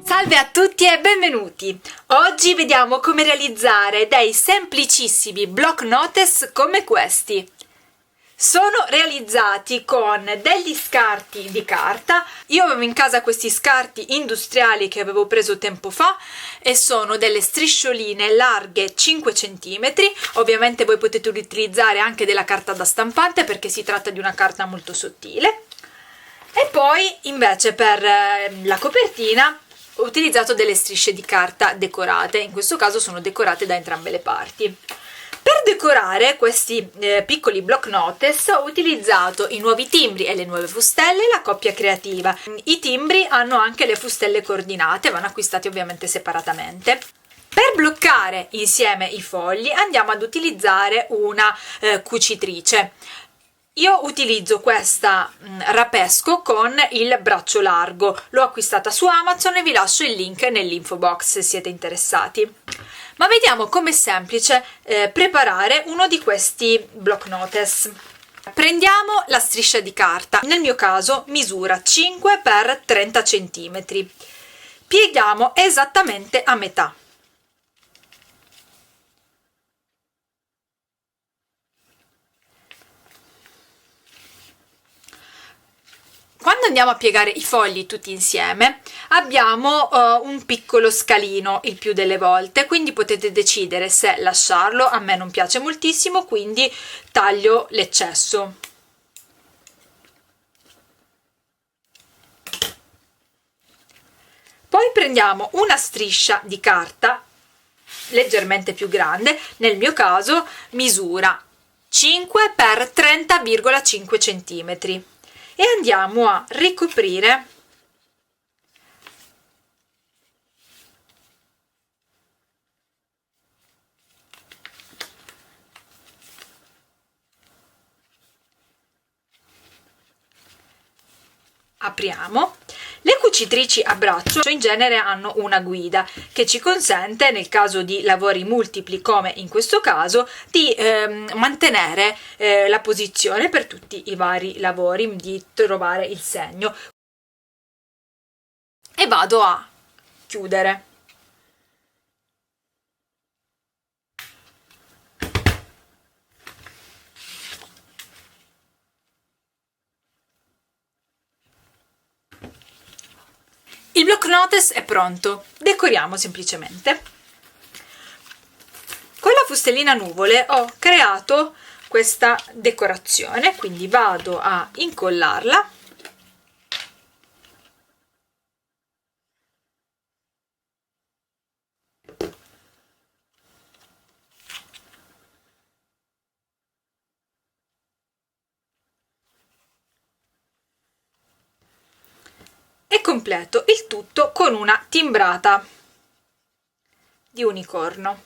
Salve a tutti e benvenuti! Oggi vediamo come realizzare dei semplicissimi block notes come questi. Sono realizzati con degli scarti di carta. Io avevo in casa questi scarti industriali che avevo preso tempo fa e sono delle striscioline larghe 5 cm. Ovviamente voi potete utilizzare anche della carta da stampante perché si tratta di una carta molto sottile. E poi invece per la copertina ho utilizzato delle strisce di carta decorate, in questo caso sono decorate da entrambe le parti. Per decorare questi piccoli block notes ho utilizzato i nuovi timbri e le nuove fustelle e la coppia creativa. I timbri hanno anche le fustelle coordinate, vanno acquistati ovviamente separatamente. Per bloccare insieme i fogli andiamo ad utilizzare una cucitrice. Io utilizzo questa Rapesco con il braccio largo, l'ho acquistata su Amazon e vi lascio il link nell'info box se siete interessati. Ma vediamo com'è semplice preparare uno di questi block notes. Prendiamo la striscia di carta, nel mio caso misura 5 x 30 cm. Pieghiamo esattamente a metà. Quando andiamo a piegare i fogli tutti insieme abbiamo un piccolo scalino il più delle volte, quindi potete decidere se lasciarlo. A me non piace moltissimo, quindi taglio l'eccesso. Poi prendiamo una striscia di carta leggermente più grande, nel mio caso misura 5 x 30,5 cm. E andiamo a ricoprire apriamo. Le cucitrici a braccio in genere hanno una guida che ci consente, nel caso di lavori multipli come in questo caso, di mantenere la posizione per tutti i vari lavori, di trovare il segno. E vado a chiudere. Il block notes è pronto, decoriamo semplicemente. Con la fustellina nuvole ho creato questa decorazione, quindi vado a incollarla. E completo il tutto con una timbrata di unicorno.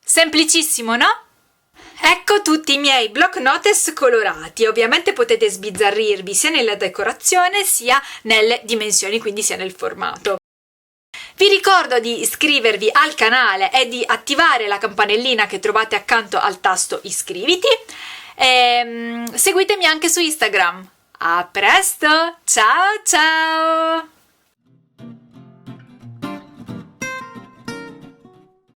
Semplicissimo, no? Ecco tutti i miei block notes colorati. Ovviamente potete sbizzarrirvi sia nella decorazione sia nelle dimensioni, quindi sia nel formato. Vi ricordo di iscrivervi al canale e di attivare la campanellina che trovate accanto al tasto iscriviti. Seguitemi anche su Instagram. A presto! Ciao ciao!